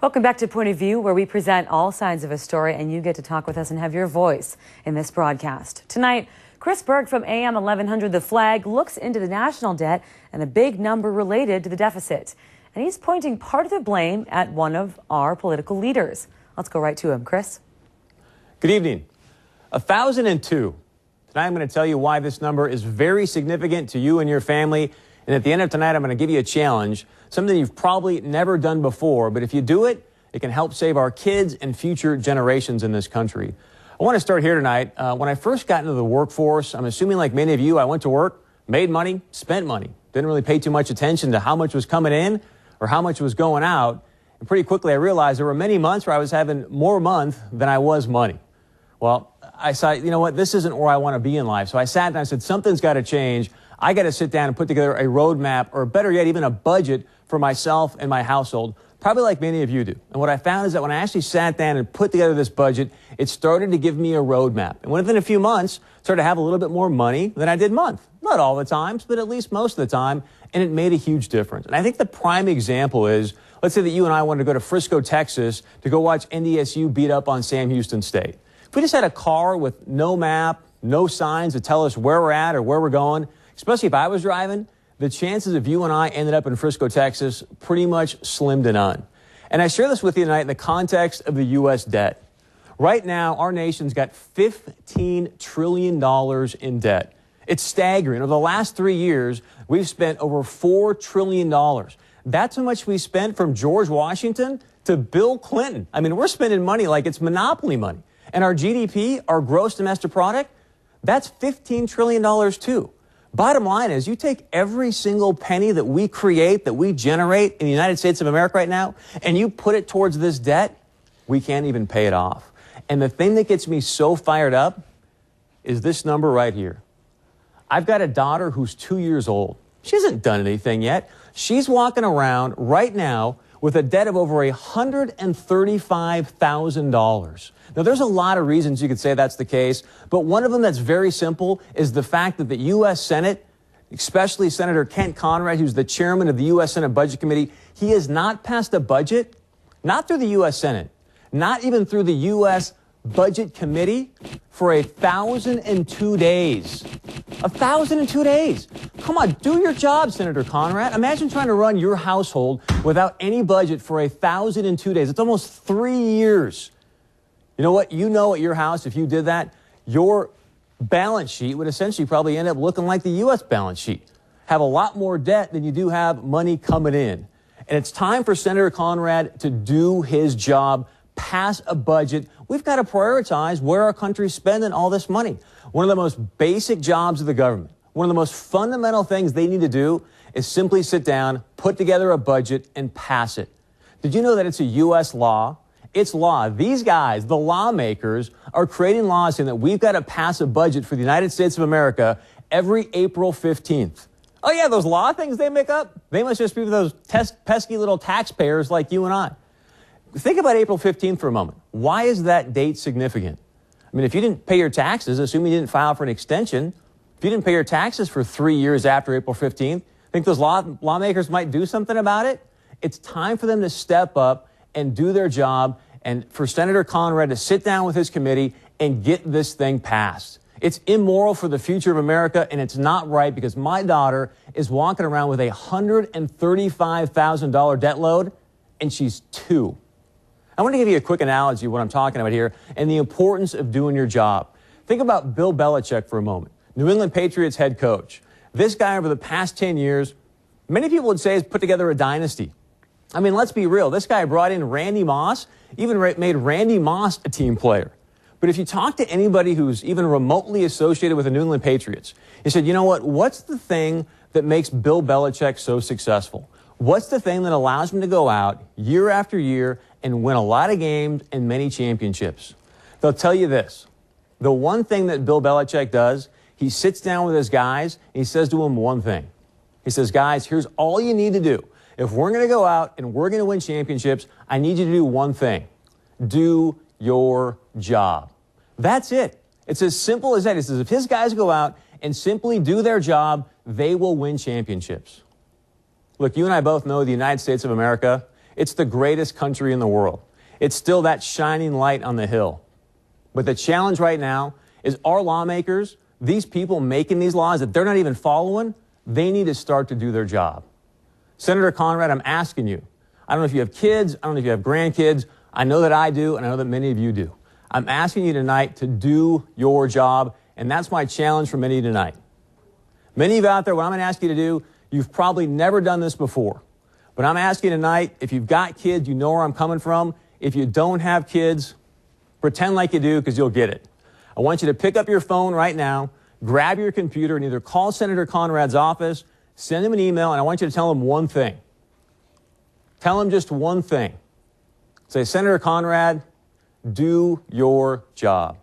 Welcome back to Point of View, where we present all sides of a story and you get to talk with us and have your voice in this broadcast. Tonight, Berg from AM 1100 The Flag looks into the national debt and a big number related to the deficit. And he's pointing part of the blame at one of our political leaders. Let's go right to him. Chris? Good evening. 1,002. Tonight I'm going to tell you why this number is very significant to you and your family. And at the end of tonight, I'm going to give you a challenge, something you've probably never done before. But if you do it, it can help save our kids and future generations in this country. I want to start here tonight. When I first got into the workforce, I'm assuming like many of you, I went to work, made money, spent money. Didn't really pay too much attention to how much was coming in or how much was going out. And pretty quickly, I realized there were many months where I was having more month than I was money. Well, I said, you know what, this isn't where I want to be in life. So I sat down and I said, something's got to change. I got to sit down and put together a roadmap, or better yet, even a budget for myself and my household, probably like many of you do. And what I found is that when I actually sat down and put together this budget, it started to give me a roadmap. And within a few months, I started to have a little bit more money than I did month. Not all the times, but at least most of the time. And it made a huge difference. And I think the prime example is, let's say that you and I wanted to go to Frisco, Texas to go watch NDSU beat up on Sam Houston State. If we just had a car with no map, no signs to tell us where we're at or where we're going, especially if I was driving, the chances of you and I ended up in Frisco, Texas, pretty much slim to none. And I share this with you tonight in the context of the U.S. debt. Right now, our nation's got $15 trillion in debt. It's staggering. Over the last 3 years, we've spent over $4 trillion. That's how much we spent from George Washington to Bill Clinton. I mean, we're spending money like it's monopoly money. And our GDP, our gross domestic product, that's $15 trillion too. Bottom line is, you take every single penny that we create, that we generate in the United States of America right now, and you put it towards this debt, we can't even pay it off. And the thing that gets me so fired up is this number right here. I've got a daughter who's 2 years old. She hasn't done anything yet. She's walking around right now with a debt of over $135,000. Now, there's a lot of reasons you could say that's the case, but one of them that's very simple is the fact that the U.S. Senate, especially Senator Kent Conrad, who's the chairman of the U.S. Senate Budget Committee, he has not passed a budget, not through the U.S. Senate, not even through the U.S. Budget Committee, for 1,002 days. 1,002 days. Come on, do your job, Senator Conrad. Imagine trying to run your household without any budget for 1,002 days. It's almost 3 years. You know what? You know at your house, if you did that, your balance sheet would essentially probably end up looking like the U.S. balance sheet. Have a lot more debt than you do have money coming in. And it's time for Senator Conrad to do his job, pass a budget. We've got to prioritize where our country's spending all this money. One of the most basic jobs of the government, one of the most fundamental things they need to do is simply sit down, put together a budget, and pass it. Did you know that it's a U.S. law? It's law. These guys, the lawmakers, are creating laws saying that we've got to pass a budget for the United States of America every April 15th. Oh, yeah, those law things they make up, they must just be those pesky little taxpayers like you and I. Think about April 15th for a moment. Why is that date significant? I mean, if you didn't pay your taxes, assume you didn't file for an extension, if you didn't pay your taxes for 3 years after April 15th, think those lawmakers might do something about it? It's time for them to step up and do their job, and for Senator Conrad to sit down with his committee and get this thing passed. It's immoral for the future of America, and it's not right because my daughter is walking around with a $135,000 debt load, and she's 2. I want to give you a quick analogy of what I'm talking about here and the importance of doing your job. Think about Bill Belichick for a moment, New England Patriots head coach. This guy over the past 10 years, many people would say has put together a dynasty. I mean, let's be real. This guy brought in Randy Moss, even made Randy Moss a team player. But if you talk to anybody who's even remotely associated with the New England Patriots, he said, you know what? What's the thing that makes Bill Belichick so successful? What's the thing that allows him to go out year after year and win a lot of games and many championships? They'll tell you this. The one thing that Bill Belichick does, he sits down with his guys and he says to them one thing. He says, guys, here's all you need to do. If we're going to go out and we're going to win championships, I need you to do one thing. Do your job. That's it. It's as simple as that. He says if his guys go out and simply do their job, they will win championships. Look, you and I both know the United States of America It's the greatest country in the world. It's still that shining light on the hill. But the challenge right now is our lawmakers, these people making these laws that they're not even following, they need to start to do their job. Senator Conrad, I'm asking you, I don't know if you have kids, I don't know if you have grandkids, I know that I do, and I know that many of you do. I'm asking you tonight to do your job, and that's my challenge for many of you tonight. Many of you out there, what I'm going to ask you to do, you've probably never done this before. But I'm asking you tonight, if you've got kids, you know where I'm coming from. If you don't have kids, pretend like you do, because you'll get it. I want you to pick up your phone right now, grab your computer, and either call Senator Conrad's office, send him an email, and I want you to tell him one thing. Tell him just one thing. Say, Senator Conrad, do your job.